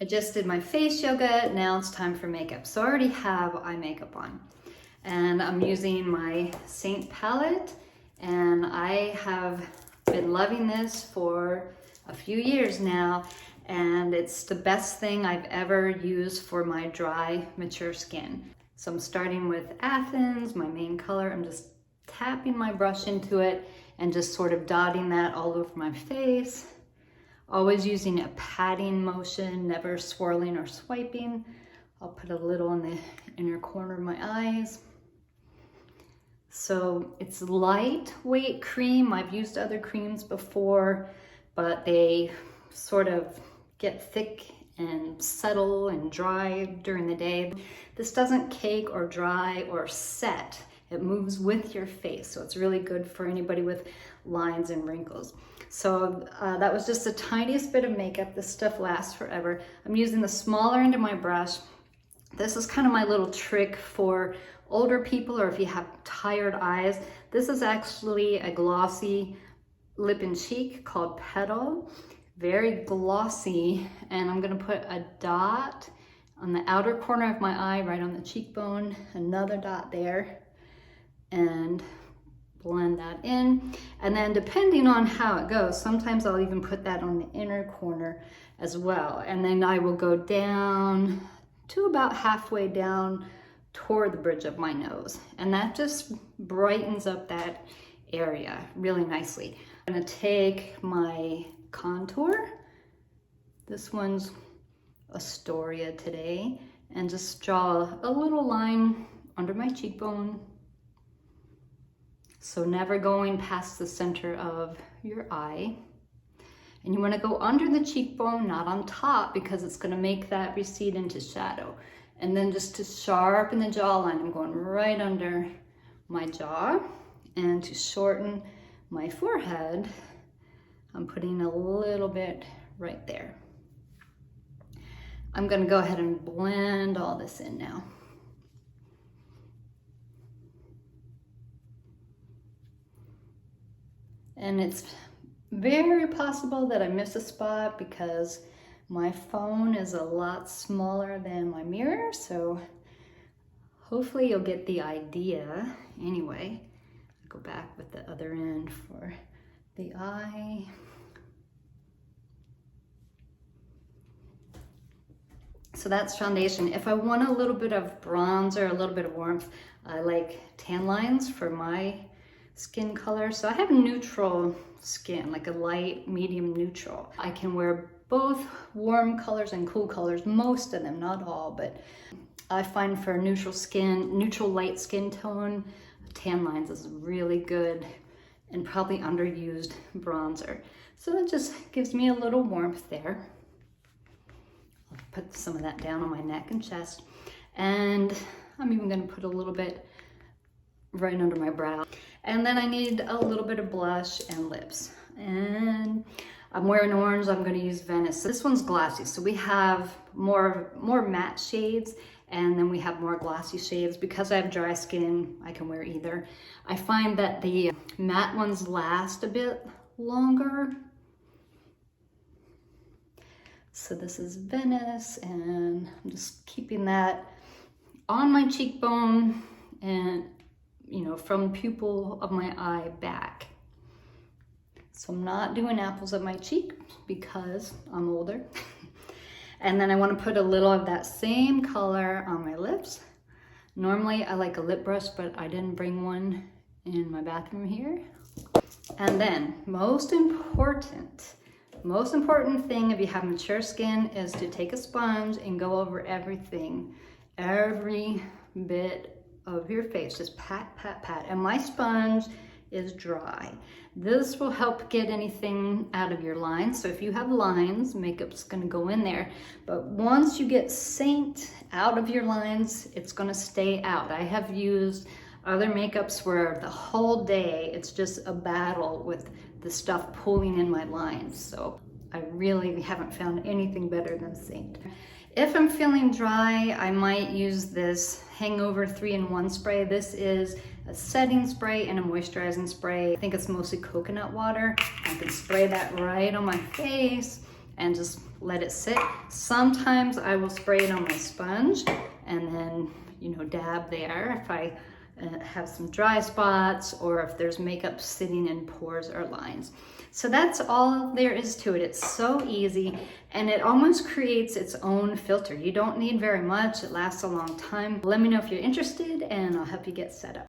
I just did my face yoga, now it's time for makeup. So I already have eye makeup on. And I'm using my Seint palette, and I have been loving this for a few years now, and it's the best thing I've ever used for my dry, mature skin. So I'm starting with Athens, my main color. I'm just tapping my brush into it and just sort of dotting that all over my face. Always using a patting motion, never swirling or swiping. I'll put a little in the inner corner of my eyes. So it's lightweight cream. I've used other creams before, but they sort of get thick and settle and dry during the day. This doesn't cake or dry or set. It moves with your face, so it's really good for anybody with lines and wrinkles. So that was just the tiniest bit of makeup. This stuff lasts forever. I'm using the smaller end of my brush. This is kind of my little trick for older people, or if you have tired eyes. This is actually a glossy lip and cheek called Petal. Very glossy, and I'm gonna put a dot on the outer corner of my eye, right on the cheekbone, another dot there, and blend that in. And then depending on how it goes, sometimes I'll even put that on the inner corner as well. And then I will go down to about halfway down toward the bridge of my nose. And that just brightens up that area really nicely. I'm gonna take my contour. This one's Astoria today, and just draw a little line under my cheekbone. So never going past the center of your eye. And you want to go under the cheekbone, not on top, because it's going to make that recede into shadow. And then just to sharpen the jawline, I'm going right under my jaw. And to shorten my forehead, I'm putting a little bit right there. I'm going to go ahead and blend all this in now. And it's very possible that I miss a spot because my phone is a lot smaller than my mirror, so hopefully you'll get the idea. Anyway, I'll go back with the other end for the eye. So that's foundation. If I want a little bit of bronzer, a little bit of warmth, I like tan lines for my skin color. So I have neutral skin, like a light, medium, neutral. I can wear both warm colors and cool colors, most of them, not all, but I find for neutral skin, neutral light skin tone, tan lines is really good and probably underused bronzer. So it just gives me a little warmth there. I'll put some of that down on my neck and chest. And I'm even gonna put a little bit right under my brow. And then I need a little bit of blush and lips. And I'm wearing orange, I'm gonna use Venice. This one's glossy, so we have more matte shades, and then we have more glossy shades. Because I have dry skin, I can wear either. I find that the matte ones last a bit longer. So this is Venice, and I'm just keeping that on my cheekbone and, you know, from pupil of my eye back. So I'm not doing apples of my cheek because I'm older. And then I want to put a little of that same color on my lips. Normally I like a lip brush, but I didn't bring one in my bathroom here. And then most important thing if you have mature skin is to take a sponge and go over everything, every bit of your face. Just pat, pat, pat. And my sponge is dry. This will help get anything out of your lines. So if you have lines, makeup's gonna go in there. But once you get Seint out of your lines, it's gonna stay out. I have used other makeups where the whole day it's just a battle with the stuff pulling in my lines. So I really haven't found anything better than Seint. If I'm feeling dry, I might use this Hangover 3-in-1 spray. This is a setting spray and a moisturizing spray. I think it's mostly coconut water. I can spray that right on my face and just let it sit. Sometimes I will spray it on my sponge and then, you know, dab there if I have some dry spots or if there's makeup sitting in pores or lines. So that's all there is to it. It's so easy, and it almost creates its own filter. You don't need very much. It lasts a long time. Let me know if you're interested and I'll help you get set up.